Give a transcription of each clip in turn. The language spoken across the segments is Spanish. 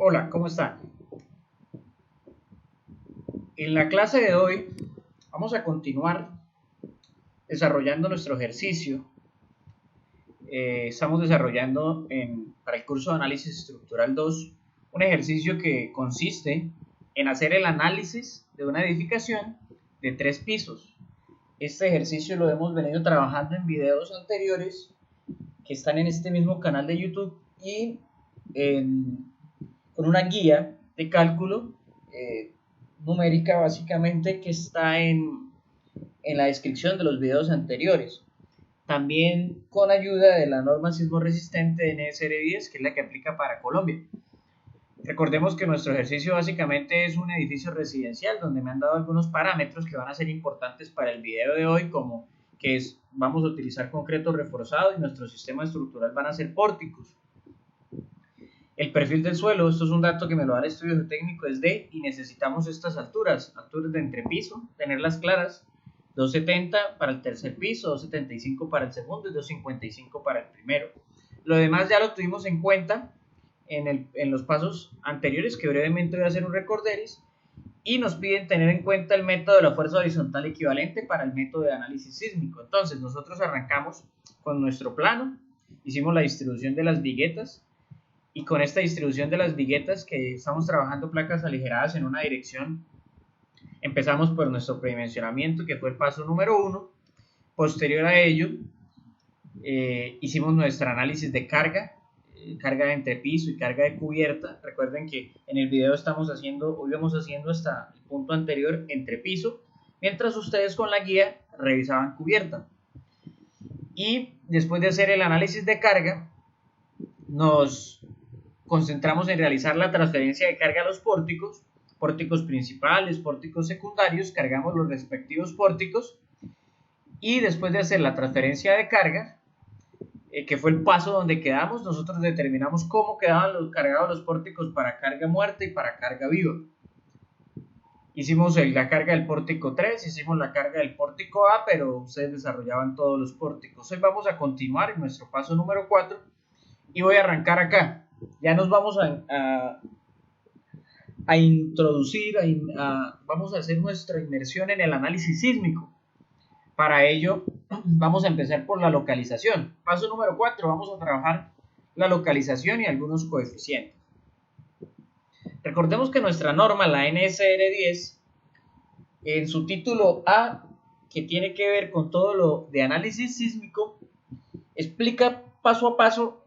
Hola, ¿cómo están? En la clase de hoy vamos a continuar desarrollando nuestro ejercicio. Estamos desarrollando para el curso de Análisis Estructural 2 un ejercicio que consiste en hacer el análisis de una edificación de 3 pisos. Este ejercicio lo hemos venido trabajando en videos anteriores que están en este mismo canal de YouTube y con una guía de cálculo numérica básicamente que está en la descripción de los videos anteriores. También con ayuda de la norma sismo resistente de NSR 10, que es la que aplica para Colombia. Recordemos que nuestro ejercicio básicamente es un edificio residencial donde me han dado algunos parámetros que van a ser importantes para el video de hoy, como que vamos a utilizar concreto reforzado y nuestro sistema estructural van a ser pórticos. El perfil del suelo, esto es un dato que me lo da el estudio geotécnico, es D y necesitamos estas alturas de entrepiso, tenerlas claras, 270 para el tercer piso, 275 para el segundo y 255 para el primero. Lo demás ya lo tuvimos en cuenta en los pasos anteriores, que brevemente voy a hacer un recorderis, y nos piden tener en cuenta el método de la fuerza horizontal equivalente para el método de análisis sísmico. Entonces nosotros arrancamos con nuestro plano, hicimos la distribución de las viguetas, y con esta distribución de las viguetas que estamos trabajando placas aligeradas en una dirección, empezamos por nuestro predimensionamiento, que fue el paso número 1. Posterior a ello, hicimos nuestro análisis de carga de entrepiso y carga de cubierta. Recuerden que en el video hoy vamos haciendo hasta el punto anterior entrepiso, mientras ustedes con la guía revisaban cubierta. Y después de hacer el análisis de carga, nos concentramos en realizar la transferencia de carga a los pórticos principales, pórticos secundarios, cargamos los respectivos pórticos y después de hacer la transferencia de carga, que fue el paso donde quedamos, nosotros determinamos cómo quedaban cargados los pórticos para carga muerta y para carga viva. Hicimos la carga del pórtico 3, hicimos la carga del pórtico A, pero ustedes desarrollaban todos los pórticos. Hoy vamos a continuar en nuestro paso número 4 y voy a arrancar acá. Ya nos vamos a introducir, vamos a hacer nuestra inmersión en el análisis sísmico. Para ello, vamos a empezar por la localización. Paso número 4, vamos a trabajar la localización y algunos coeficientes. Recordemos que nuestra norma, la NSR 10, en su título A, que tiene que ver con todo lo de análisis sísmico, explica paso a paso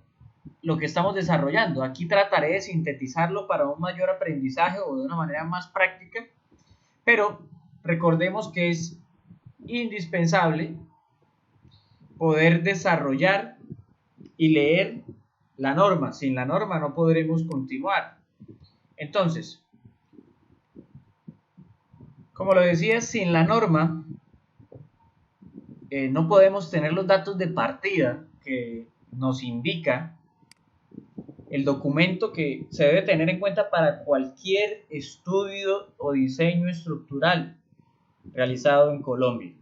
lo que estamos desarrollando. Aquí trataré de sintetizarlo para un mayor aprendizaje o de una manera más práctica, pero recordemos que es indispensable poder desarrollar y leer la norma. Sin la norma no podremos continuar. Entonces, como lo decía, sin la norma no podemos tener los datos de partida que nos indica el documento que se debe tener en cuenta para cualquier estudio o diseño estructural realizado en Colombia.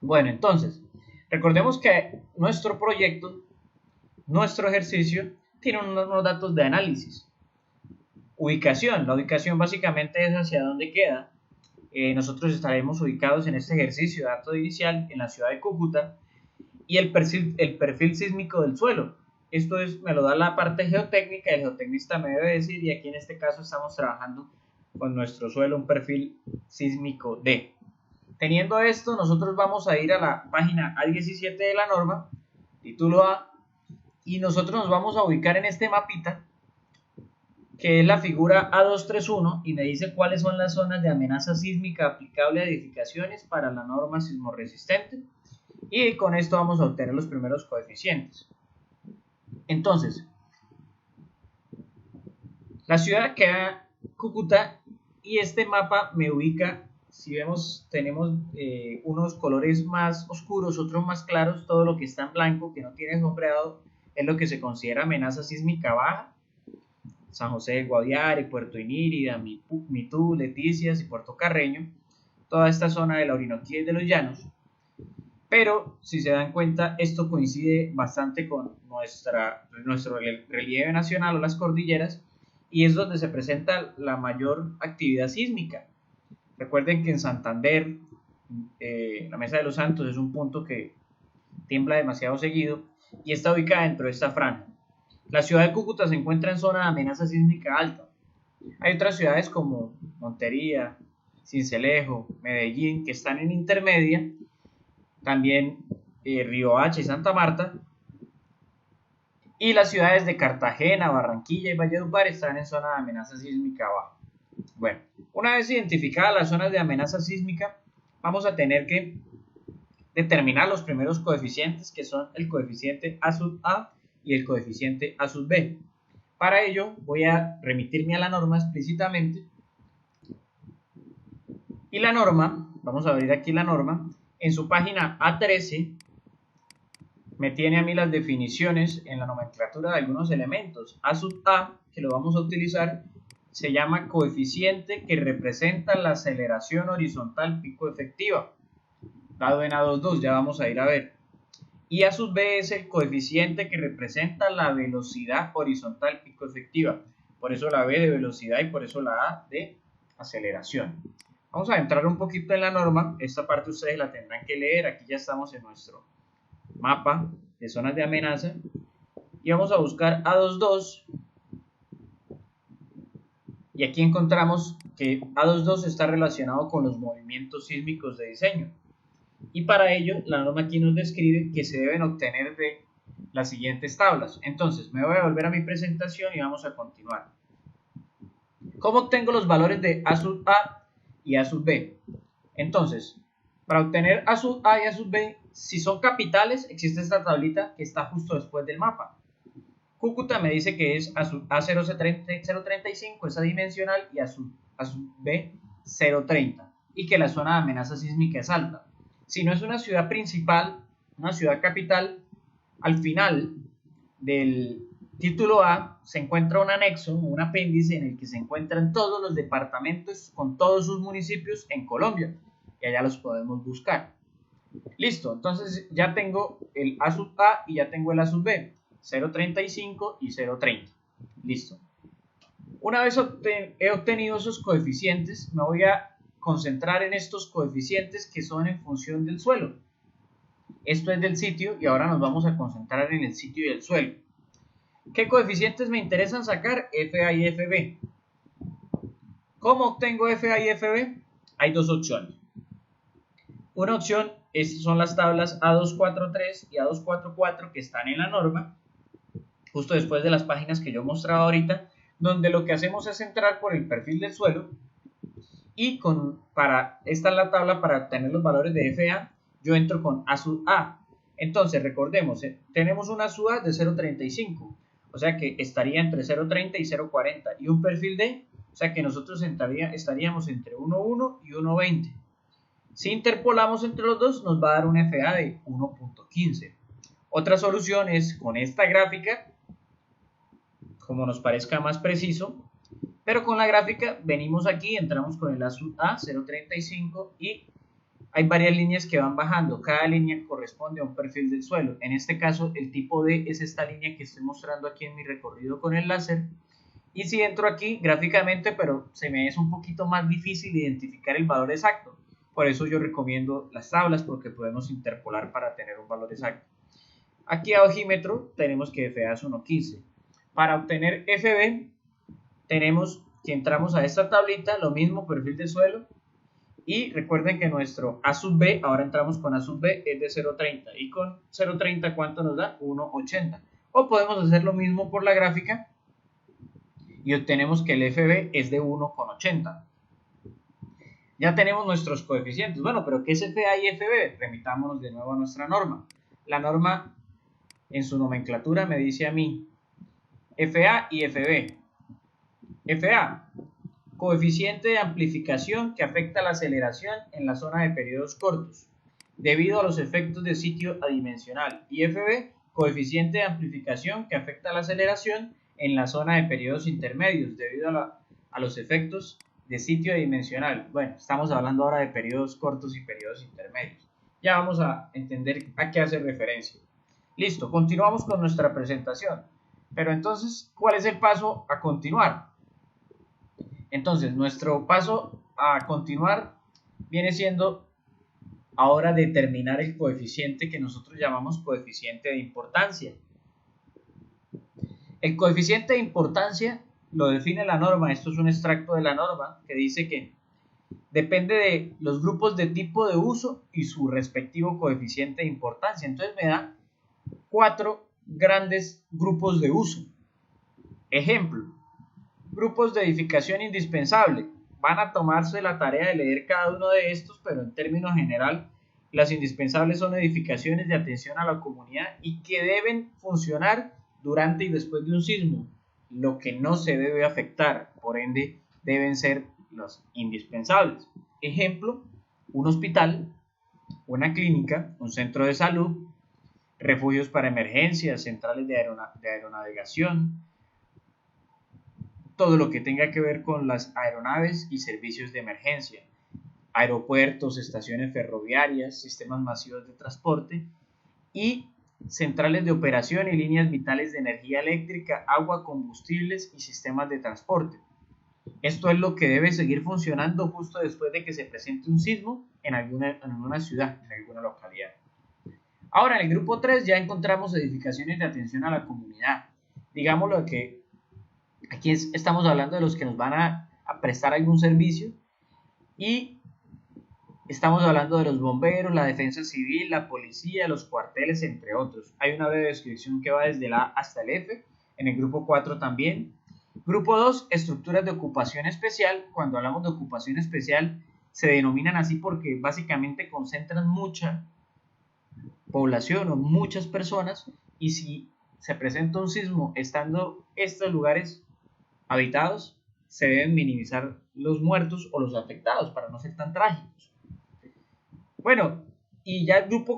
Bueno, entonces, recordemos que nuestro proyecto, nuestro ejercicio, tiene unos datos de análisis. Ubicación, la ubicación básicamente es hacia dónde queda. Nosotros estaremos ubicados en este ejercicio, dato inicial, en la ciudad de Cúcuta, y el perfil sísmico del suelo. Esto me lo da la parte geotécnica, el geotecnista me debe decir, y aquí en este caso estamos trabajando con nuestro suelo un perfil sísmico D. Teniendo esto, nosotros vamos a ir a la página A17 de la norma, título A, y nosotros nos vamos a ubicar en este mapita, que es la figura A231, y me dice cuáles son las zonas de amenaza sísmica aplicable a edificaciones para la norma sismorresistente, y con esto vamos a obtener los primeros coeficientes. Entonces, la ciudad queda Cúcuta y este mapa me ubica, si vemos, tenemos unos colores más oscuros, otros más claros, todo lo que está en blanco, que no tiene sombreado, es lo que se considera amenaza sísmica baja. San José de Guaviare, Puerto Inírida, Mitú, Leticias y Puerto Carreño, toda esta zona de la Orinoquía y de los Llanos. Pero, si se dan cuenta, esto coincide bastante con nuestro relieve nacional o las cordilleras, y es donde se presenta la mayor actividad sísmica. Recuerden que en Santander, la Mesa de los Santos es un punto que tiembla demasiado seguido y está ubicada dentro de esta franja. La ciudad de Cúcuta se encuentra en zona de amenaza sísmica alta. Hay otras ciudades como Montería, Sincelejo, Medellín, que están en intermedia, también Riohacha y Santa Marta, y las ciudades de Cartagena, Barranquilla y Valledupar están en zona de amenaza sísmica baja. Bueno, una vez identificadas las zonas de amenaza sísmica, vamos a tener que determinar los primeros coeficientes, que son el coeficiente A sub A y el coeficiente A sub B. Para ello voy a remitirme a la norma explícitamente, y la norma, vamos a abrir aquí la norma, en su página A13 me tiene a mí las definiciones en la nomenclatura de algunos elementos. A sub A, que lo vamos a utilizar, se llama coeficiente que representa la aceleración horizontal pico efectiva, dado en A22, ya vamos a ir a ver. Y A sub B es el coeficiente que representa la velocidad horizontal pico efectiva. Por eso la B de velocidad y por eso la A de aceleración. Vamos a entrar un poquito en la norma. Esta parte ustedes la tendrán que leer. Aquí ya estamos en nuestro mapa de zonas de amenaza. Y vamos a buscar A22. Y aquí encontramos que A22 está relacionado con los movimientos sísmicos de diseño. Y para ello, la norma aquí nos describe que se deben obtener de las siguientes tablas. Entonces, me voy a volver a mi presentación y vamos a continuar. ¿Cómo obtengo los valores de A sub A y A sub B? Entonces, para obtener A sub A y A sub B, si son capitales, existe esta tablita que está justo después del mapa. Cúcuta me dice que es A035, es adimensional, y A sub B 030, y que la zona de amenaza sísmica es alta. Si no es una ciudad principal, una ciudad capital, al final del título A se encuentra un anexo, un apéndice en el que se encuentran todos los departamentos con todos sus municipios en Colombia, y allá los podemos buscar. Listo, entonces ya tengo el A sub A y ya tengo el A sub B, 035 y 030. Listo. Una vez he obtenido esos coeficientes, me voy a concentrar en estos coeficientes que son en función del suelo. Esto es del sitio y ahora nos vamos a concentrar en el sitio y el suelo. ¿Qué coeficientes me interesan sacar? FA y FB. ¿Cómo obtengo FA y FB? Hay dos opciones. Una opción son las tablas A243 y A244 que están en la norma, justo después de las páginas que yo mostraba ahorita, donde lo que hacemos es entrar por el perfil del suelo y esta es la tabla para obtener los valores de FA. Yo entro con A sub A. Entonces recordemos, tenemos una sub A de 0.35, o sea que estaría entre 0.30 y 0.40, y un perfil D, o sea que nosotros estaríamos entre 1.1 y 1.20. Si interpolamos entre los dos nos va a dar un FA de 1.15. Otra solución es con esta gráfica, como nos parezca más preciso, pero con la gráfica venimos aquí, entramos con el A sub A 0.35 y hay varias líneas que van bajando. Cada línea corresponde a un perfil del suelo. En este caso el tipo D es esta línea que estoy mostrando aquí en mi recorrido con el láser. Y si entro aquí gráficamente, pero se me es un poquito más difícil identificar el valor exacto. Por eso yo recomiendo las tablas, porque podemos interpolar para tener un valor exacto. Aquí a ojímetro tenemos que FA es 1.15. Para obtener FB tenemos que entramos a esta tablita, lo mismo, perfil de suelo, y recuerden que nuestro A sub B, ahora entramos con A sub B, es de 0.30, y con 0.30 ¿cuánto nos da? 1.80. O podemos hacer lo mismo por la gráfica y obtenemos que el FB es de 1.80. Ya tenemos nuestros coeficientes. Bueno, pero ¿qué es FA y FB? Remitámonos de nuevo a nuestra norma. La norma en su nomenclatura me dice a mí FA y FB. FA, coeficiente de amplificación que afecta la aceleración en la zona de periodos cortos, debido a los efectos de sitio adimensional. Y FB, coeficiente de amplificación que afecta la aceleración en la zona de periodos intermedios, debido a los efectos de sitio adimensional. Bueno, estamos hablando ahora de periodos cortos y periodos intermedios. Ya vamos a entender a qué hace referencia. Listo, continuamos con nuestra presentación. Pero entonces, ¿cuál es el paso a continuar? Entonces, nuestro paso a continuar viene siendo ahora determinar el coeficiente que nosotros llamamos coeficiente de importancia. El coeficiente de importancia lo define la norma. Esto es un extracto de la norma que dice que depende de los grupos de tipo de uso y su respectivo coeficiente de importancia. Entonces me da 4 grandes grupos de uso. Ejemplo, grupos de edificación indispensable. Van a tomarse la tarea de leer cada uno de estos, pero en términos general, las indispensables son edificaciones de atención a la comunidad y que deben funcionar durante y después de un sismo, lo que no se debe afectar, por ende, deben ser los indispensables. Ejemplo, un hospital, una clínica, un centro de salud, refugios para emergencias, centrales de aeronavegación, todo lo que tenga que ver con las aeronaves y servicios de emergencia, aeropuertos, estaciones ferroviarias, sistemas masivos de transporte y centrales de operación y líneas vitales de energía eléctrica, agua, combustibles y sistemas de transporte. Esto es lo que debe seguir funcionando justo después de que se presente un sismo en alguna ciudad, en alguna localidad. Ahora, en el grupo 3 ya encontramos edificaciones de atención a la comunidad. Digámoslo que aquí estamos hablando de los que nos van a prestar algún servicio y estamos hablando de los bomberos, la defensa civil, la policía, los cuarteles, entre otros. Hay una breve descripción que va desde el A hasta el F, en el grupo 4 también. Grupo 2, estructuras de ocupación especial. Cuando hablamos de ocupación especial, se denominan así porque básicamente concentran mucha población o muchas personas, y si se presenta un sismo estando estos lugares habitados, se deben minimizar los muertos o los afectados para no ser tan trágicos. Bueno, y ya el grupo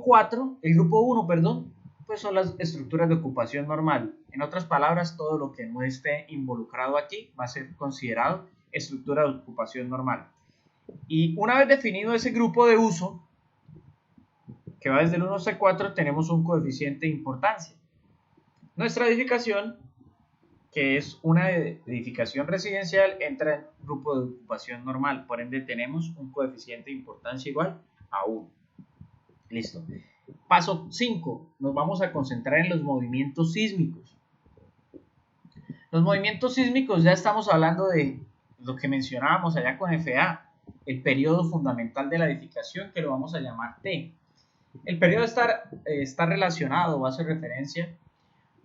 1, perdón, pues son las estructuras de ocupación normal. En otras palabras, todo lo que no esté involucrado aquí va a ser considerado estructura de ocupación normal. Y una vez definido ese grupo de uso, que va desde el 1 hasta el 4, tenemos un coeficiente de importancia. Nuestra edificación, que es una edificación residencial, entra en grupo de ocupación normal, por ende tenemos un coeficiente de importancia igual a 1. Listo. Paso 5, nos vamos a concentrar en los movimientos sísmicos. Los movimientos sísmicos, ya estamos hablando de lo que mencionábamos allá con FA, el periodo fundamental de la edificación, que lo vamos a llamar T. El periodo está relacionado o hace referencia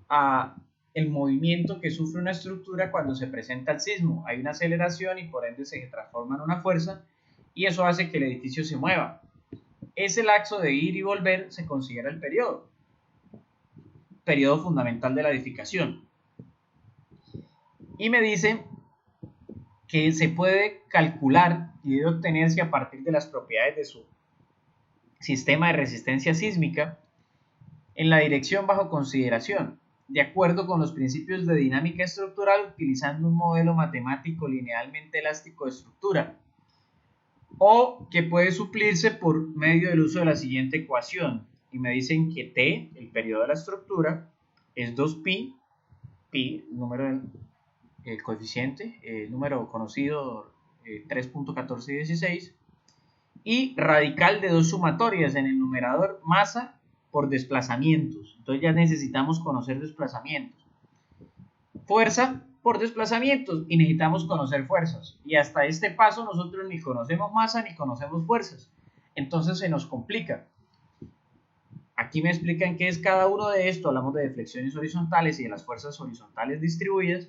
a el movimiento que sufre una estructura cuando se presenta el sismo. Hay una aceleración y por ende se transforma en una fuerza y eso hace que el edificio se mueva. Ese lapso de ir y volver se considera el periodo fundamental de la edificación. Y me dice que se puede calcular y debe obtenerse a partir de las propiedades de su sistema de resistencia sísmica en la dirección bajo consideración, de acuerdo con los principios de dinámica estructural, utilizando un modelo matemático linealmente elástico de estructura, o que puede suplirse por medio del uso de la siguiente ecuación. Y me dicen que T, el periodo de la estructura, es 2pi, pi, el coeficiente, el número conocido 3.1416, y radical de 2 sumatorias en el numerador, masa por desplazamientos. Entonces ya necesitamos conocer desplazamientos. Fuerza por desplazamientos y necesitamos conocer fuerzas. Y hasta este paso nosotros ni conocemos masa ni conocemos fuerzas. Entonces se nos complica. Aquí me explican qué es cada uno de estos. Hablamos de deflexiones horizontales y de las fuerzas horizontales distribuidas.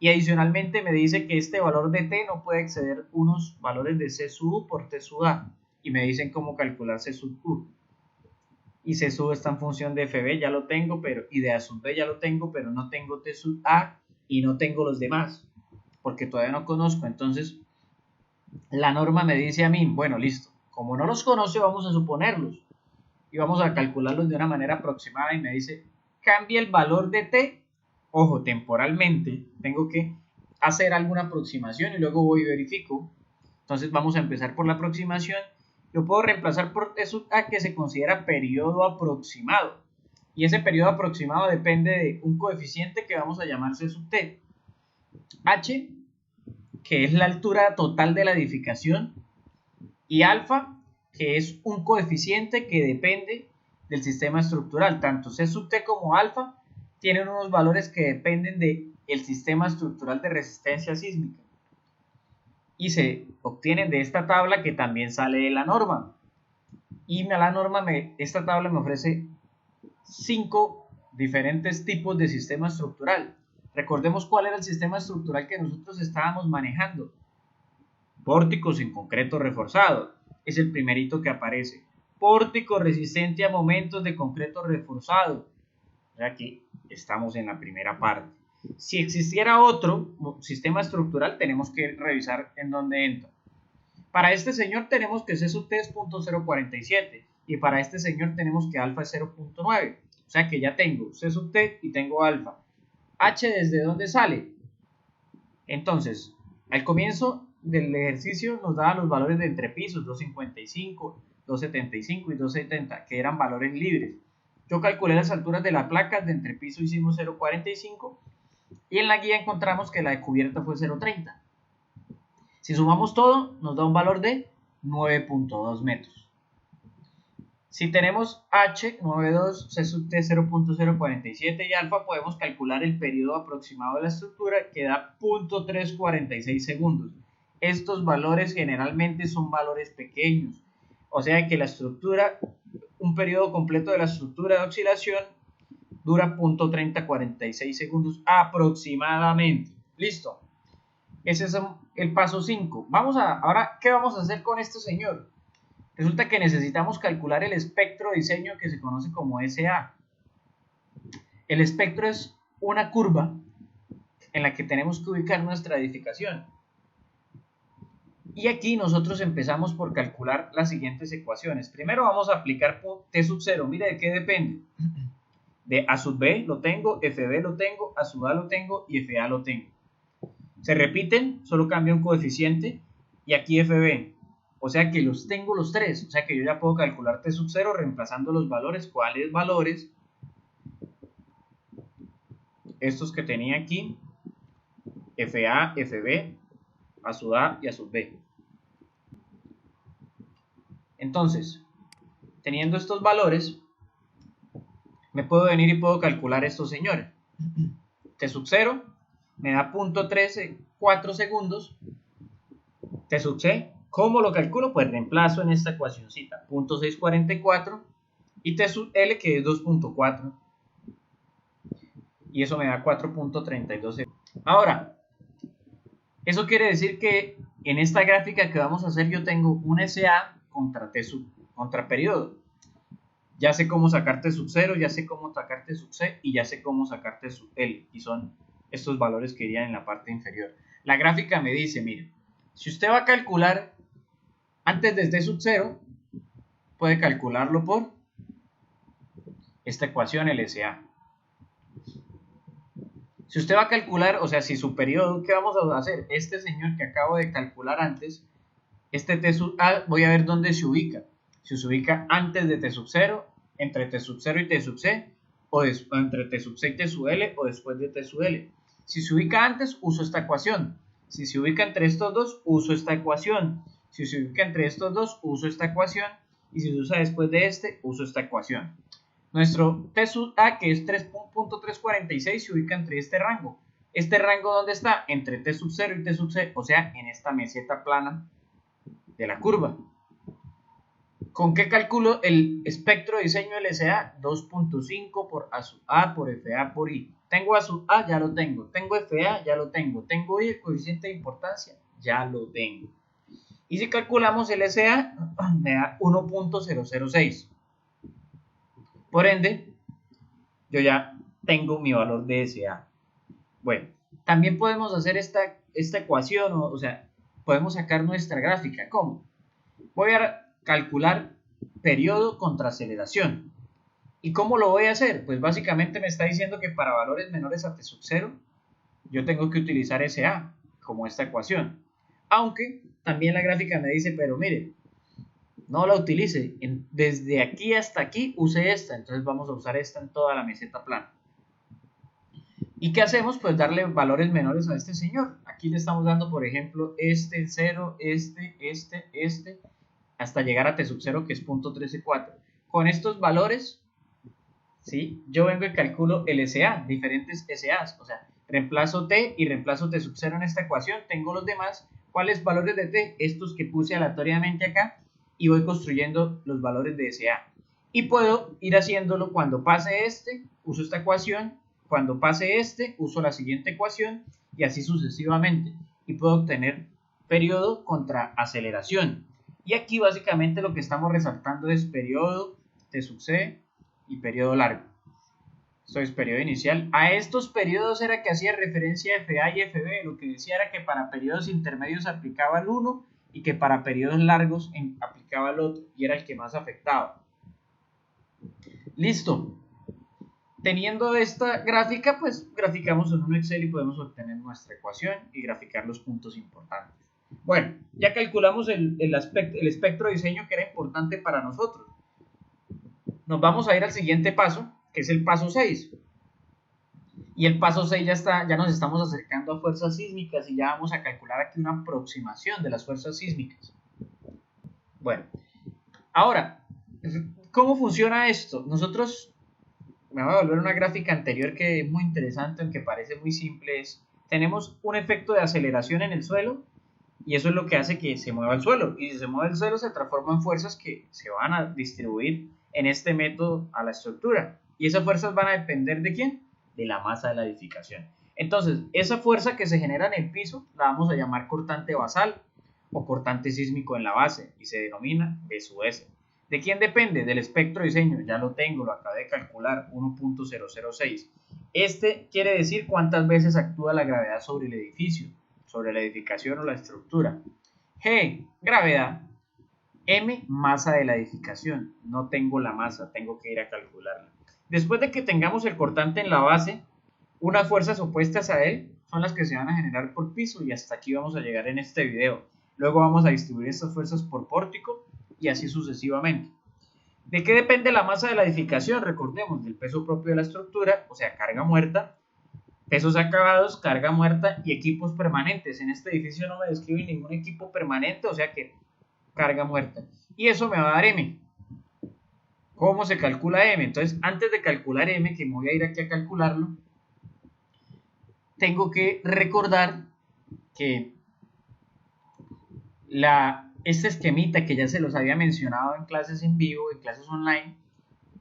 Y adicionalmente me dice que este valor de T no puede exceder unos valores de C sub U por T sub A. Y me dicen cómo calcular C sub U. Y C sub está en función de FB, ya lo tengo, y de A sub B ya lo tengo, pero no tengo T sub A y no tengo los demás, porque todavía no conozco. Entonces, la norma me dice a mí, bueno, listo, como no los conoce, vamos a suponerlos. Y vamos a calcularlos de una manera aproximada y me dice, cambia el valor de T. Ojo, temporalmente tengo que hacer alguna aproximación y luego voy y verifico. Entonces vamos a empezar por la aproximación. Lo puedo reemplazar por T sub A, que se considera periodo aproximado. Y ese periodo aproximado depende de un coeficiente que vamos a llamar C sub T. H, que es la altura total de la edificación, y alfa, que es un coeficiente que depende del sistema estructural. Tanto C sub T como alfa tienen unos valores que dependen del sistema estructural de resistencia sísmica y se obtienen de esta tabla que también sale de la norma. Y la norma, esta tabla me ofrece 5 diferentes tipos de sistema estructural. Recordemos cuál era el sistema estructural que nosotros estábamos manejando. Pórticos en concreto reforzado. Es el primerito que aparece. Pórtico resistente a momentos de concreto reforzado. O sea que estamos en la primera parte. Si existiera otro sistema estructural, tenemos que revisar en dónde entra. Para este señor tenemos que C sub T es 0.047 y para este señor tenemos que alfa es 0.9. O sea que ya tengo C sub T y tengo alfa. H, ¿desde dónde sale? Entonces, al comienzo del ejercicio nos daban los valores de entrepisos, 255, 275 y 270, que eran valores libres. Yo calculé las alturas de las placas, de entrepiso hicimos 0.45 y en la guía encontramos que la de cubierta fue 0.30. Si sumamos todo, nos da un valor de 9.2 metros. Si tenemos H, 9.2, C sub T 0.047 y alfa, podemos calcular el periodo aproximado de la estructura que da 0.346 segundos. Estos valores generalmente son valores pequeños, o sea que la estructura, un periodo completo de la estructura de oscilación dura 0.3046 segundos aproximadamente. Listo. Ese es el paso 5. Ahora, ¿qué vamos a hacer con este señor? Resulta que necesitamos calcular el espectro de diseño que se conoce como SA. El espectro es una curva en la que tenemos que ubicar nuestra edificación. Y aquí nosotros empezamos por calcular las siguientes ecuaciones. Primero vamos a aplicar T sub 0. Mira de qué depende. De A sub B lo tengo, FB lo tengo, A sub A lo tengo y FA lo tengo. Se repiten, solo cambia un coeficiente y aquí FB. O sea que los tengo los tres. O sea que yo ya puedo calcular T sub 0 reemplazando los valores. ¿Cuáles valores? Estos que tenía aquí. FA, FB, A sub A y A sub B. Entonces, teniendo estos valores, me puedo venir y puedo calcular estos señores. T sub 0 me da 0.34 segundos. T sub C, ¿cómo lo calculo? Pues reemplazo en esta ecuacióncita 0.644 y T sub L, que es 2.4, y eso me da 4.32 segundos. Ahora, eso quiere decir que en esta gráfica que vamos a hacer yo tengo un SA contra periodo. Ya sé cómo sacar T sub 0, ya sé cómo sacar T sub C y ya sé cómo sacar T sub L, y son estos valores que irían en la parte inferior. La gráfica me dice, mire, si usted va a calcular antes de T sub 0, puede calcularlo por esta ecuación LSA. Si usted va a calcular, o sea, si su periodo, ¿qué vamos a hacer? Este señor que acabo de calcular antes, este T sub A, voy a ver dónde se ubica. Si se ubica antes de T sub 0, entre T sub 0 y T sub C, o entre T sub C y T sub L, o después de T sub L. Si se ubica antes, uso esta ecuación. Si se ubica entre estos dos, uso esta ecuación. Si se ubica entre estos dos, uso esta ecuación. Y si se usa después de este, uso esta ecuación. Nuestro T sub A, que es 3.346, se ubica entre este rango. ¿Este rango dónde está? Entre T sub 0 y T sub C, o sea, en esta meseta plana de la curva. ¿Con qué calculo el espectro de diseño LSA? 2.5 por A sub A por FA por I. Tengo A sub A, ya lo tengo. Tengo FA, ya lo tengo. Tengo I, el coeficiente de importancia, ya lo tengo. Y si calculamos el LSA, me da 1.006. Por ende, yo ya tengo mi valor de SA. Bueno, también podemos hacer esta ecuación, o sea, podemos sacar nuestra gráfica. ¿Cómo? Voy a calcular periodo contra aceleración. ¿Y cómo lo voy a hacer? Pues básicamente me está diciendo que para valores menores a T sub 0, yo tengo que utilizar SA, como esta ecuación. Aunque también la gráfica me dice, pero mire, no la utilice. Desde aquí hasta aquí use esta. Entonces vamos a usar esta en toda la meseta plana. ¿Y qué hacemos? Pues darle valores menores a este señor. Aquí le estamos dando, por ejemplo, este 0, este, hasta llegar a t sub 0, que es 0.134. Con estos valores, ¿sí? Yo vengo y calculo el SA, diferentes SAs. O sea, reemplazo t y reemplazo t sub 0 en esta ecuación. Tengo los demás. ¿Cuáles valores de t? Estos que puse aleatoriamente acá. Y voy construyendo los valores de SA. Y puedo ir haciéndolo cuando pase este, uso esta ecuación. Cuando pase este, uso la siguiente ecuación. Y así sucesivamente. Y puedo obtener periodo contra aceleración. Y aquí básicamente lo que estamos resaltando es periodo t sub c y periodo largo. Esto es periodo inicial. A estos periodos era que hacía referencia FA y FB. Lo que decía era que para periodos intermedios aplicaba el uno y que para periodos largos aplicaba el otro, y era el que más afectaba. Listo. Teniendo esta gráfica, pues graficamos en un Excel y podemos obtener nuestra ecuación y graficar los puntos importantes. Bueno, ya calculamos el espectro de diseño que era importante para nosotros. Nos vamos a ir al siguiente paso, que es el paso 6. Y el paso 6 ya nos estamos acercando a fuerzas sísmicas y ya vamos a calcular aquí una aproximación de las fuerzas sísmicas. Bueno, ahora, ¿cómo funciona esto? Nosotros, me voy a volver a una gráfica anterior que es muy interesante, aunque parece muy simple. Tenemos un efecto de aceleración en el suelo y eso es lo que hace que se mueva el suelo. Y si se mueve el suelo, se transforma en fuerzas que se van a distribuir en este método a la estructura. ¿Y esas fuerzas van a depender de quién? De la masa de la edificación. Entonces, esa fuerza que se genera en el piso la vamos a llamar cortante basal o cortante sísmico en la base y se denomina B sub S. ¿De quién depende? Del espectro de diseño. Ya lo tengo, lo acabé de calcular, 1.006. Este quiere decir cuántas veces actúa la gravedad sobre el edificio, sobre la edificación o la estructura. G, gravedad. M, masa de la edificación. No tengo la masa, tengo que ir a calcularla. Después de que tengamos el cortante en la base, unas fuerzas opuestas a él son las que se van a generar por piso y hasta aquí vamos a llegar en este video. Luego vamos a distribuir estas fuerzas por pórtico y así sucesivamente. ¿De qué depende la masa de la edificación? Recordemos, del peso propio de la estructura, o sea, carga muerta, pesos acabados, carga muerta y equipos permanentes. En este edificio no me describe ningún equipo permanente, o sea que carga muerta. Y eso me va a dar M. ¿Cómo se calcula M? Entonces, antes de calcular M, que me voy a ir aquí a calcularlo, tengo que recordar que este esquemita que ya se los había mencionado en clases en vivo, en clases online,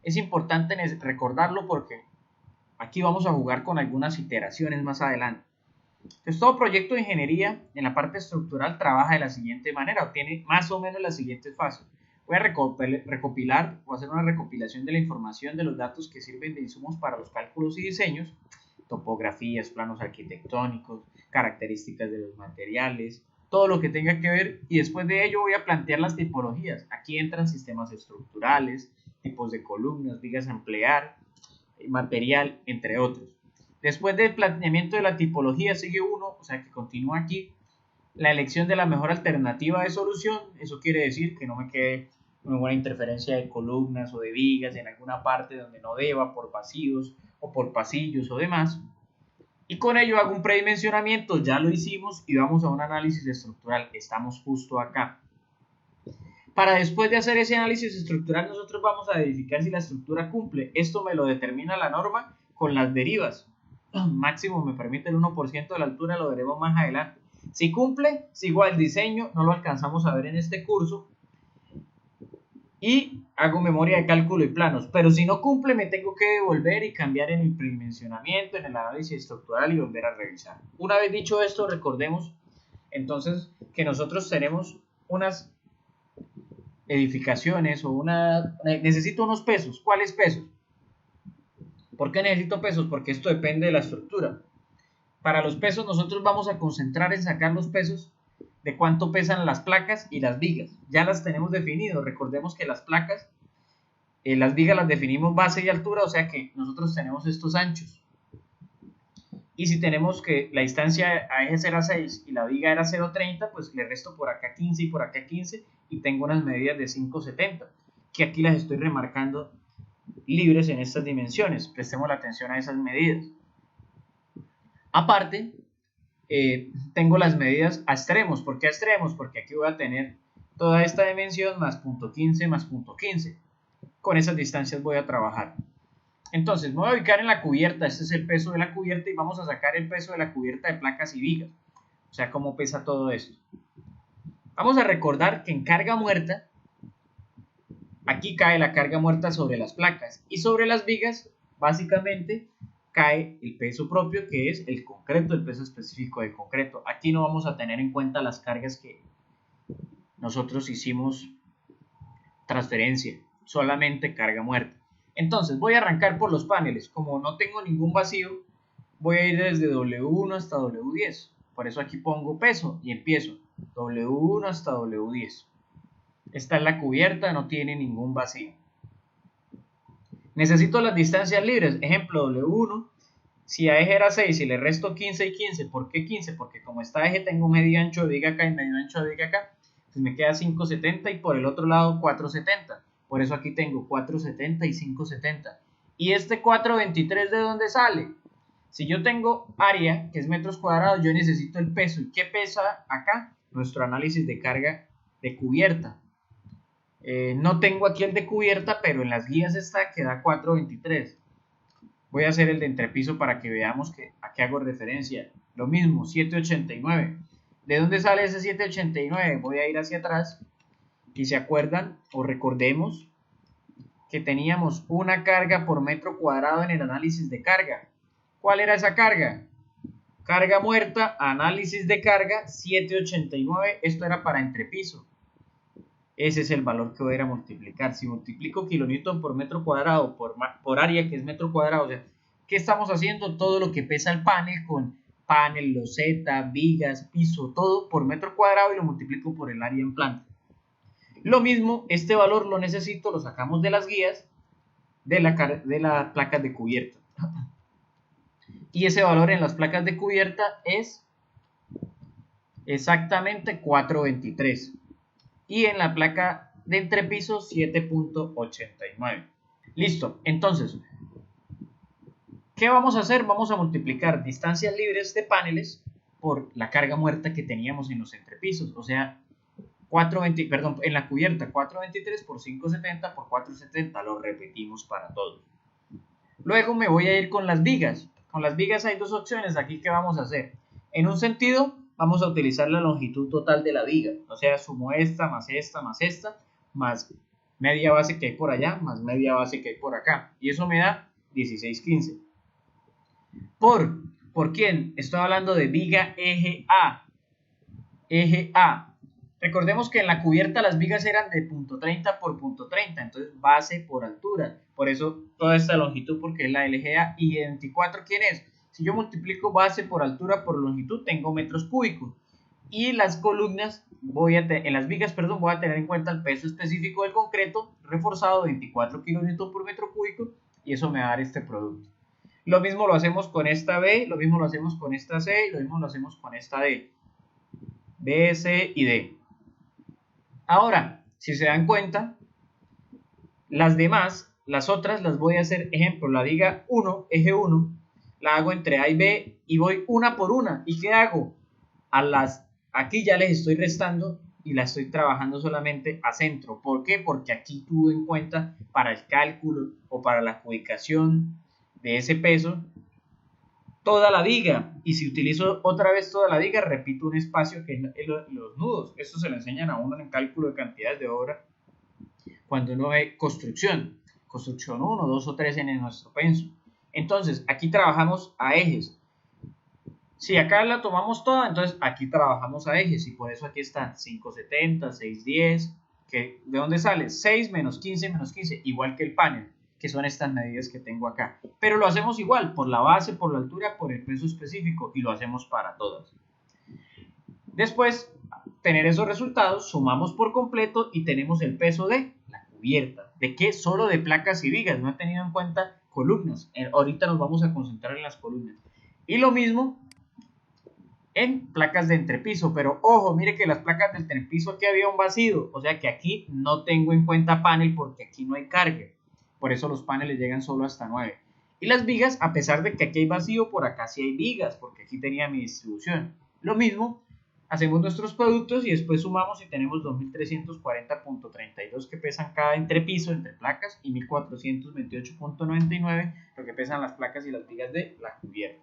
es importante recordarlo porque aquí vamos a jugar con algunas iteraciones más adelante. Entonces, todo proyecto de ingeniería en la parte estructural trabaja de la siguiente manera, o tiene más o menos las siguientes fases. Voy a recopilar o hacer una recopilación de la información de los datos que sirven de insumos para los cálculos y diseños, topografías, planos arquitectónicos, características de los materiales, todo lo que tenga que ver, y después de ello voy a plantear las tipologías. Aquí entran sistemas estructurales, tipos de columnas, vigas a emplear, material, entre otros. Después del planteamiento de la tipología sigue uno, o sea que continúa aquí, la elección de la mejor alternativa de solución. Eso quiere decir que no me quede una buena interferencia de columnas o de vigas en alguna parte donde no deba, por vacíos o por pasillos o demás. Y con ello hago un predimensionamiento, ya lo hicimos, y vamos a un análisis estructural. Estamos justo acá. Para después de hacer ese análisis estructural, nosotros vamos a verificar si la estructura cumple. Esto me lo determina la norma con las derivas. Máximo me permite el 1% de la altura, lo veremos más adelante. Si cumple, sigo al diseño, no lo alcanzamos a ver en este curso. Y hago memoria de cálculo y planos. Pero si no cumple, me tengo que devolver y cambiar en el predimensionamiento, en el análisis estructural y volver a revisar. Una vez dicho esto, recordemos entonces que nosotros tenemos unas edificaciones o necesito unos pesos. ¿Cuáles pesos? ¿Por qué necesito pesos? Porque esto depende de la estructura. Para los pesos nosotros vamos a concentrar en sacar los pesos de cuánto pesan las placas y las vigas. Ya las tenemos definido. Recordemos que las placas, las vigas las definimos base y altura, o sea que nosotros tenemos estos anchos. Y si tenemos que la distancia a eje era 6 y la viga era 0,30, pues le resto por acá 15 y por acá 15 y tengo unas medidas de 5,70, que aquí las estoy remarcando libres en estas dimensiones. Prestemos la atención a esas medidas. Aparte, tengo las medidas a extremos. ¿Por qué a extremos? Porque aquí voy a tener toda esta dimensión más punto 15 más punto 15. Con esas distancias voy a trabajar. Entonces, me voy a ubicar en la cubierta. Este es el peso de la cubierta y vamos a sacar el peso de la cubierta de placas y vigas. O sea, cómo pesa todo esto. Vamos a recordar que en carga muerta, aquí cae la carga muerta sobre las placas y sobre las vigas, básicamente, cae el peso propio, que es el concreto, el peso específico del concreto. Aquí no vamos a tener en cuenta las cargas que nosotros hicimos transferencia, solamente carga muerta. Entonces voy a arrancar por los paneles. Como no tengo ningún vacío, voy a ir desde W1 hasta W10. Por eso aquí pongo peso y empiezo W1 hasta W10. Esta es la cubierta, no tiene ningún vacío. Necesito las distancias libres. Ejemplo, W1. Si a eje era 6 y le resto 15 y 15, ¿por qué 15? Porque como está eje tengo medio ancho de viga acá y medio ancho de viga acá. Pues me queda 570 y por el otro lado 470. Por eso aquí tengo 470 y 570. ¿Y este 423 de dónde sale? Si yo tengo área, que es metros cuadrados, yo necesito el peso. ¿Y qué pesa acá? Nuestro análisis de carga de cubierta. No tengo aquí el de cubierta, pero en las guías está que da 423. Voy a hacer el de entrepiso para que veamos a qué hago referencia. Lo mismo, 789. ¿De dónde sale ese 789? Voy a ir hacia atrás y se acuerdan o recordemos que teníamos una carga por metro cuadrado en el análisis de carga. ¿Cuál era esa carga? Carga muerta, análisis de carga, 789. Esto era para entrepiso. Ese es el valor que voy a ir a multiplicar. Si multiplico kilonewton por metro cuadrado por área, que es metro cuadrado, o sea, ¿qué estamos haciendo? Todo lo que pesa el panel con panel, loseta, vigas, piso, todo por metro cuadrado y lo multiplico por el área en planta. Lo mismo, este valor lo necesito, lo sacamos de las guías de las placas de cubierta. Y ese valor en las placas de cubierta es exactamente 423. Y en la placa de entrepiso 7.89. Listo, entonces, ¿qué vamos a hacer? Vamos a multiplicar distancias libres de paneles por la carga muerta que teníamos en los entrepisos, o sea, en la cubierta 423 por 570 por 470, lo repetimos para todos. Luego me voy a ir con las vigas. Con las vigas hay dos opciones. Aquí, ¿qué vamos a hacer? En un sentido, vamos a utilizar la longitud total de la viga, o sea, sumo esta, más media base que hay por allá, más media base que hay por acá, y eso me da 1615. ¿Por quién? Estoy hablando de viga eje A. Eje A. Recordemos que en la cubierta las vigas eran de punto 30 por punto 30, entonces base por altura, por eso toda esta longitud, porque es la del eje A. Y 24, ¿quién es? Si yo multiplico base por altura por longitud, tengo metros cúbicos. Y las columnas, en las vigas, voy a tener en cuenta el peso específico del concreto reforzado, 24 kN por metro cúbico, y eso me va a dar este producto. Lo mismo lo hacemos con esta B, lo mismo lo hacemos con esta C, y lo mismo lo hacemos con esta D. B, C y D. Ahora, si se dan cuenta, las demás, las otras las voy a hacer, ejemplo, la viga 1, eje 1, la hago entre A y B y voy una por una. ¿Y qué hago? Aquí ya les estoy restando y la estoy trabajando solamente a centro. ¿Por qué? Porque aquí tuve en cuenta para el cálculo o para la adjudicación de ese peso toda la viga. Y si utilizo otra vez toda la viga, repito un espacio que es los nudos. Esto se lo enseñan a uno en el cálculo de cantidades de obra cuando uno ve construcción 1, 2 o 3 en nuestro penso. Entonces, aquí trabajamos a ejes. Si acá la tomamos toda, entonces aquí trabajamos a ejes. Y por eso aquí están 570, 610. ¿De dónde sale? 6 menos 15 menos 15. Igual que el panel, que son estas medidas que tengo acá. Pero lo hacemos igual, por la base, por la altura, por el peso específico. Y lo hacemos para todas. Después, tener esos resultados, sumamos por completo y tenemos el peso de la cubierta. ¿De qué? Solo de placas y vigas. No he tenido en cuenta columnas. Ahorita nos vamos a concentrar en las columnas. Y lo mismo en placas de entrepiso, pero ojo, mire que las placas de entrepiso aquí había un vacío, o sea que aquí no tengo en cuenta panel porque aquí no hay carga, por eso los paneles llegan solo hasta 9. Y las vigas, a pesar de que aquí hay vacío, por acá sí hay vigas, porque aquí tenía mi distribución. Lo mismo, hacemos nuestros productos y después sumamos y tenemos 2340.32 que pesan cada entrepiso entre placas y 1428.99 lo que pesan las placas y las vigas de la cubierta.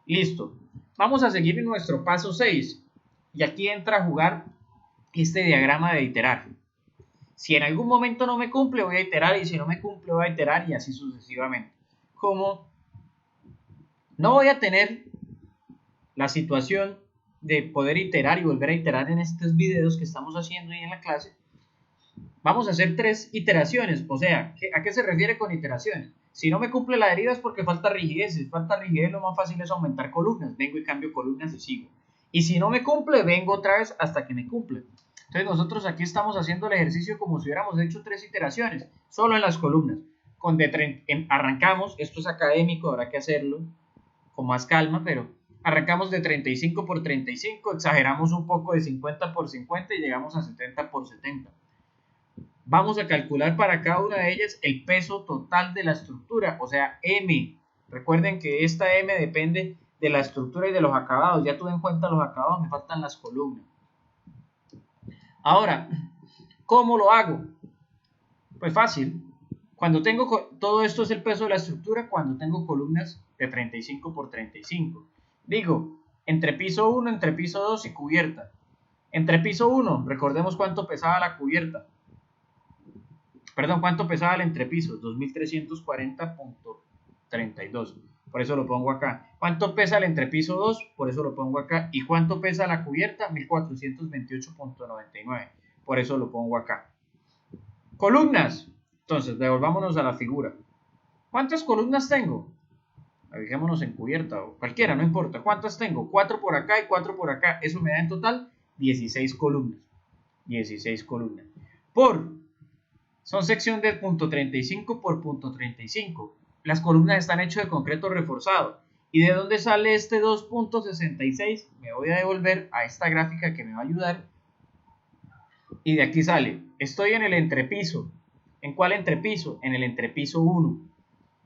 Listo. Vamos a seguir en nuestro paso 6 y aquí entra a jugar este diagrama de iterar. Si en algún momento no me cumple, voy a iterar, y si no me cumple, voy a iterar, y así sucesivamente. Como no voy a tener la situación de poder iterar y volver a iterar en estos videos que estamos haciendo y en la clase, vamos a hacer 3 iteraciones. O sea, ¿a qué se refiere con iteraciones? Si no me cumple la deriva es porque falta rigidez. Si falta rigidez, lo más fácil es aumentar columnas. Vengo y cambio columnas y sigo. Y si no me cumple, vengo otra vez hasta que me cumple. Entonces nosotros aquí estamos haciendo el ejercicio como si hubiéramos hecho 3 iteraciones, solo en las columnas. Arrancamos, esto es académico, habrá que hacerlo con más calma, pero arrancamos de 35 por 35, exageramos un poco de 50 por 50 y llegamos a 70 por 70. Vamos a calcular para cada una de ellas el peso total de la estructura, o sea, M. Recuerden que esta M depende de la estructura y de los acabados. Ya tuve en cuenta los acabados, me faltan las columnas. Ahora, ¿cómo lo hago? Pues fácil. Cuando tengo, todo esto es el peso de la estructura cuando tengo columnas de 35 por 35. Digo, entre piso 1, entre piso 2 y cubierta. Entre piso 1, recordemos cuánto pesaba la cubierta. Perdón, cuánto pesaba el entrepiso, 2340.32. Por eso lo pongo acá. ¿Cuánto pesa el entrepiso 2? Por eso lo pongo acá. ¿Y cuánto pesa la cubierta? 1428.99. Por eso lo pongo acá. Columnas. Entonces, devolvámonos a la figura. ¿Cuántas columnas tengo? Fijémonos en cubierta o cualquiera, no importa. ¿Cuántas tengo? 4 por acá y 4 por acá. Eso me da en total 16 columnas. 16 columnas. Son sección del punto 35 por punto 35. Las columnas están hechas de concreto reforzado. ¿Y de dónde sale este 2.66? Me voy a devolver a esta gráfica que me va a ayudar. Y de aquí sale. Estoy en el entrepiso. ¿En cuál entrepiso? En el entrepiso 1.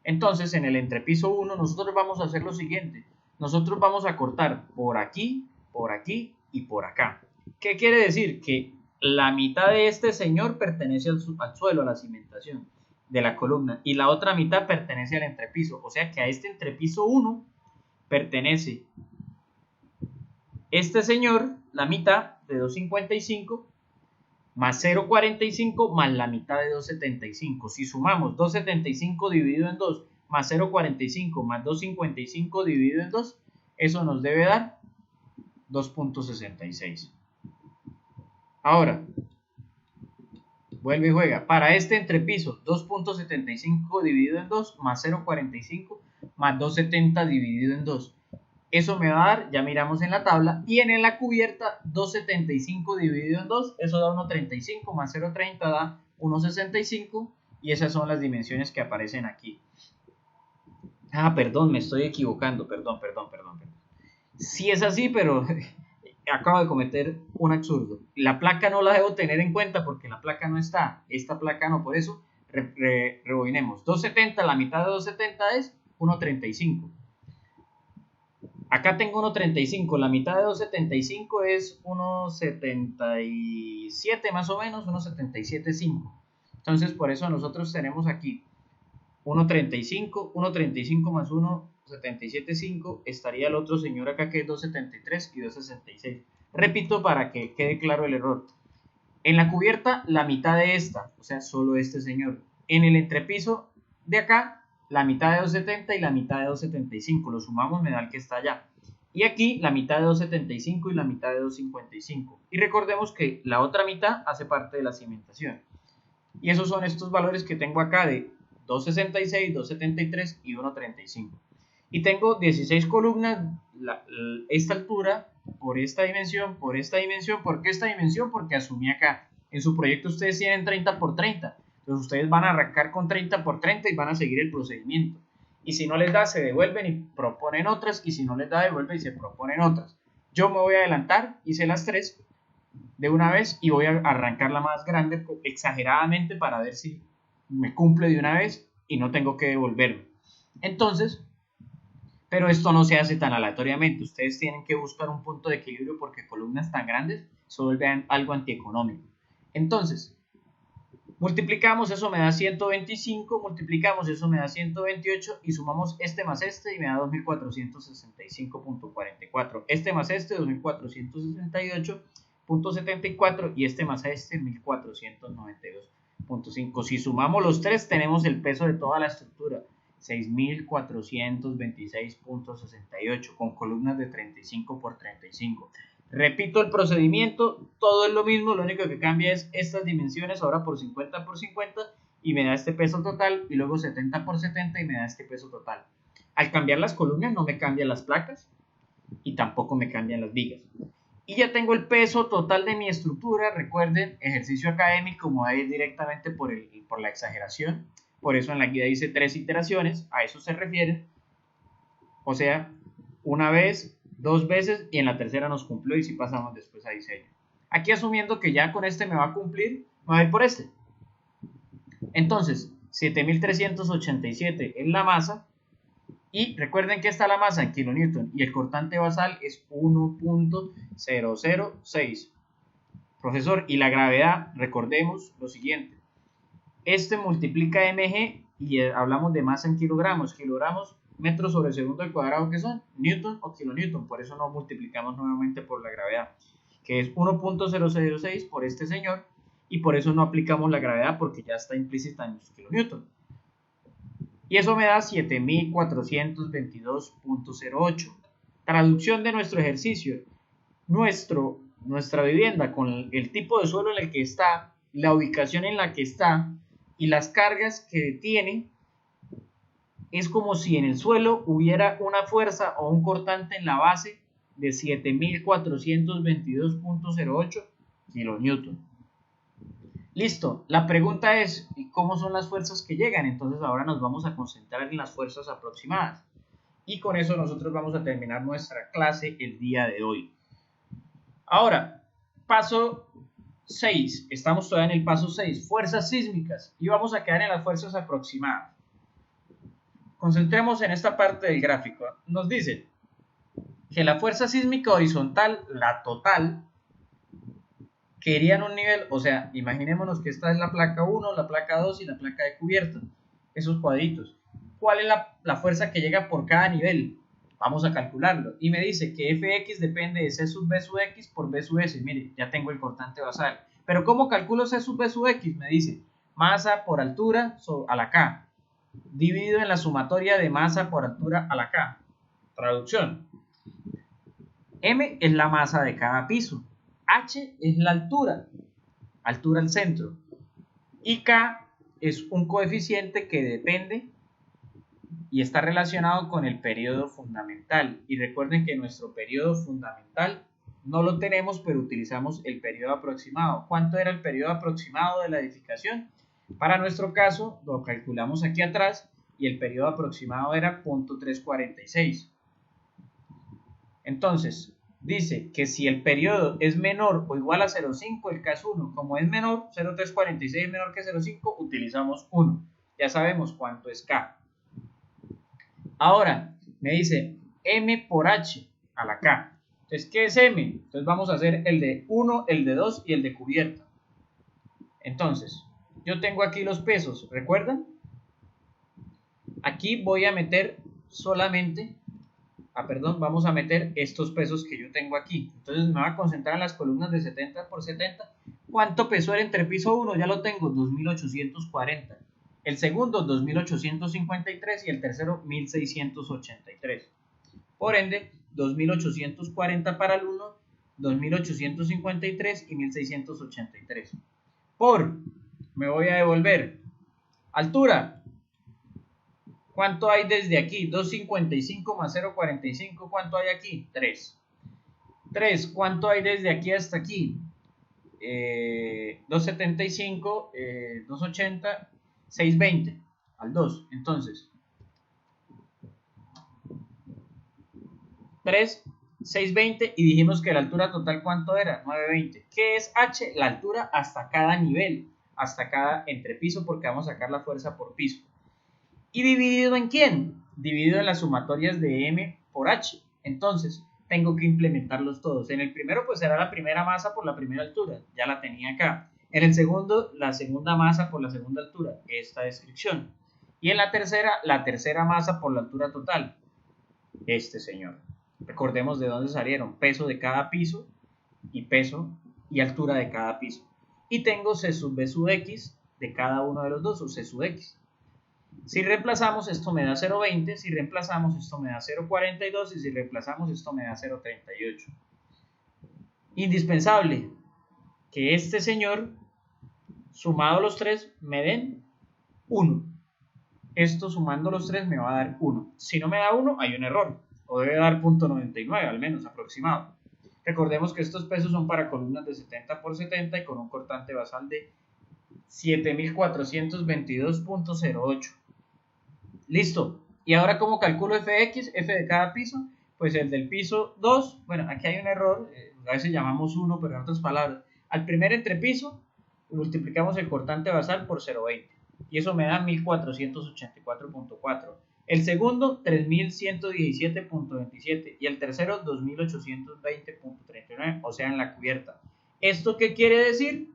Entonces, en el entrepiso 1 nosotros vamos a hacer lo siguiente. Nosotros vamos a cortar por aquí y por acá. ¿Qué quiere decir? Que la mitad de este señor pertenece al suelo, a la cimentación de la columna, y la otra mitad pertenece al entrepiso. O sea que a este entrepiso 1 pertenece este señor, la mitad de 2.55, más 0.45 más la mitad de 2.75. Si sumamos 2.75 dividido en 2 más 0.45 más 2.55 dividido en 2, eso nos debe dar 2.66. Ahora, vuelve y juega. Para este entrepiso, 2.75 dividido en 2 más 0.45 más 2.70 dividido en 2. Eso me va a dar, ya miramos en la tabla, y en la cubierta 2.75 dividido en 2, eso da 1.35 más 0.30 da 1.65, y esas son las dimensiones que aparecen aquí. Ah, perdón, me estoy equivocando, perdón. Sí es así, pero acabo de cometer un absurdo. La placa no la debo tener en cuenta porque la placa no está, esta placa no, por eso rebobinemos. 2.70, la mitad de 2.70 es 1.35. Acá tengo 1.35, la mitad de 2.75 es 1.77 más o menos, 1.77.5. Entonces por eso nosotros tenemos aquí 1.35 más 1.77.5, estaría el otro señor acá que es 2.73 y 2.66. Repito para que quede claro el error. En la cubierta la mitad de esta, o sea solo este señor. En el entrepiso de acá la mitad de 2.70 y la mitad de 2.75, lo sumamos, me da el que está allá. Y aquí la mitad de 2.75 y la mitad de 2.55. Y recordemos que la otra mitad hace parte de la cimentación. Y esos son estos valores que tengo acá de 2.66, 2.73 y 1.35. Y tengo 16 columnas, esta altura, por esta dimensión, por esta dimensión. ¿Por qué esta dimensión? Porque asumí acá. En su proyecto ustedes tienen 30 por 30. Entonces ustedes van a arrancar con 30 por 30 y van a seguir el procedimiento. Y si no les da, se devuelven y proponen otras. Y si no les da, devuelven y se proponen otras. Yo me voy a adelantar, hice las 3 de una vez y voy a arrancar la más grande exageradamente para ver si me cumple de una vez y no tengo que devolverme. Entonces, pero esto no se hace tan aleatoriamente. Ustedes tienen que buscar un punto de equilibrio porque columnas tan grandes se vuelven algo antieconómico. Entonces, multiplicamos, eso me da 125, multiplicamos, eso me da 128 y sumamos este más este y me da 2465.44. Este más este, 2468.74 y este más este, 1492.5. Si sumamos los tres, tenemos el peso de toda la estructura, 6426.68, con columnas de 35 por 35. Repito el procedimiento, todo es lo mismo, lo único que cambia es estas dimensiones ahora por 50 por 50 y me da este peso total, y luego 70 por 70 y me da este peso total. Al cambiar las columnas no me cambian las placas y tampoco me cambian las vigas. Y ya tengo el peso total de mi estructura. Recuerden, ejercicio académico, me voy a ir directamente por la exageración. Por eso en la guía dice 3 iteraciones, a eso se refiere. O sea, una vez, 2 veces y en la tercera nos cumplió y si pasamos después a diseño. Aquí asumiendo que ya con este me va a cumplir, me voy a ir por este. Entonces, 7387 es la masa y recuerden que está la masa en kilonewton y el cortante basal es 1.006. Profesor, y la gravedad, recordemos lo siguiente. Este multiplica mg y hablamos de masa en kilogramos. Kilogramos, metros sobre segundo al cuadrado, ¿qué son? Newton o kilonewton. Por eso no multiplicamos nuevamente por la gravedad, que es 1.006 por este señor, y por eso no aplicamos la gravedad porque ya está implícita en los kilonewton. Y eso me da 7422.08. Traducción de nuestro ejercicio. Nuestra vivienda con el tipo de suelo en el que está, la ubicación en la que está y las cargas que tiene, es como si en el suelo hubiera una fuerza o un cortante en la base de 7422.08 kilonewton. Listo, la pregunta es, ¿y cómo son las fuerzas que llegan? Entonces ahora nos vamos a concentrar en las fuerzas aproximadas. Y con eso nosotros vamos a terminar nuestra clase el día de hoy. Ahora, paso 6, estamos todavía en el paso 6, fuerzas sísmicas, y vamos a quedar en las fuerzas aproximadas. Concentremos en esta parte del gráfico. Nos dice que la fuerza sísmica horizontal, la total, que iría en un nivel, o sea, imaginémonos que esta es la placa 1, la placa 2 y la placa de cubierta, esos cuadritos. ¿Cuál es la fuerza que llega por cada nivel? Vamos a calcularlo. Y me dice que Fx depende de C sub B sub X por B sub S. Mire, ya tengo el cortante basal. Pero ¿cómo calculo C sub B sub X? Me dice masa por altura a la K, dividido en la sumatoria de masa por altura a la K. Traducción. M es la masa de cada piso. H es la altura al centro. Y K es un coeficiente que depende y está relacionado con el periodo fundamental. Y recuerden que nuestro periodo fundamental no lo tenemos, pero utilizamos el periodo aproximado. ¿Cuánto era el periodo aproximado de la edificación? Para nuestro caso, lo calculamos aquí atrás y el periodo aproximado era 0.346. Entonces, dice que si el periodo es menor o igual a 0.5, el K es 1. Como es menor, 0.346 es menor que 0.5, utilizamos 1. Ya sabemos cuánto es K. Ahora, me dice M por H a la K. Entonces, ¿qué es M? Entonces vamos a hacer el de 1, el de 2 y el de cubierta. Entonces, yo tengo aquí los pesos, ¿recuerdan? Aquí voy a meter solamente, vamos a meter estos pesos que yo tengo aquí. Entonces me voy a concentrar en las columnas de 70 por 70. ¿Cuánto pesó el entrepiso 1? Ya lo tengo, 2840. El segundo, 2853 y el tercero, 1683. Por ende, 2840 para el 1, 2853 y 1683. Me voy a devolver. Altura. ¿Cuánto hay desde aquí? 255 más 0.45. ¿Cuánto hay aquí? 3. 3. ¿Cuánto hay desde aquí hasta aquí? 275, 280, 620 al 2. Entonces, 3, 620 y dijimos que la altura total ¿cuánto era? 920. ¿Qué es H? La altura hasta cada nivel, hasta cada entrepiso, porque vamos a sacar la fuerza por piso. ¿Y dividido en quién? dividido en las sumatorias de m por h. Entonces, tengo que implementarlos todos. En el primero, pues será la primera masa por la primera altura, ya la tenía acá. En el segundo, la segunda masa por la segunda altura, esta descripción. Y en la tercera masa por la altura total, este señor. Recordemos de dónde salieron, peso de cada piso y peso y altura de cada piso. Y tengo C sub B sub X de cada uno de los dos, o C sub X. Si reemplazamos, esto me da 0,20, si reemplazamos, esto me da 0,42 y si reemplazamos, esto me da 0,38. Indispensable que este señor, sumado los tres, me den 1. Esto sumando los tres me va a dar 1. Si no me da 1, hay un error, o debe dar 0,99 al menos aproximado. Recordemos que estos pesos son para columnas de 70 por 70 y con un cortante basal de 7422.08. Listo. Y ahora, ¿cómo calculo Fx? F de cada piso. Pues el del piso 2, bueno, aquí hay un error, a veces llamamos 1, pero en otras palabras, al primer entrepiso multiplicamos el cortante basal por 0,20 y eso me da 1484.4. El segundo, 3117.27 y el tercero, 2820.39, o sea, en la cubierta. ¿Esto qué quiere decir?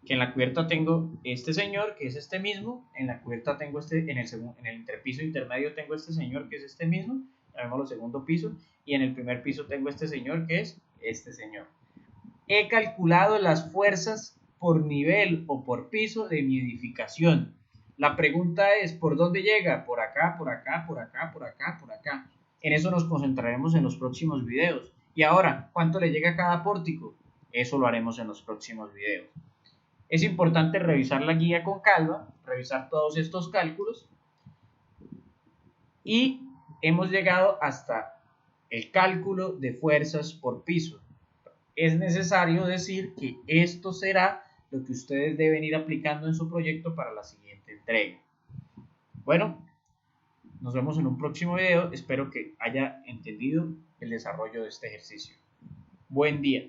Que en la cubierta tengo este señor, que es este mismo, en la cubierta tengo este, en el entrepiso intermedio tengo este señor, que es este mismo, llamémoslo segundo piso, y en el primer piso tengo este señor, que es este señor. He calculado las fuerzas por nivel o por piso de mi edificación. La pregunta es, ¿por dónde llega? Por acá, por acá, por acá, por acá, por acá. En eso nos concentraremos en los próximos videos. Y ahora, ¿cuánto le llega a cada pórtico? Eso lo haremos en los próximos videos. Es importante revisar la guía con calma, revisar todos estos cálculos y hemos llegado hasta el cálculo de fuerzas por piso. Es necesario decir que esto será lo que ustedes deben ir aplicando en su proyecto para la siguiente entrega. Bueno, nos vemos en un próximo video. Espero que haya entendido el desarrollo de este ejercicio. Buen día.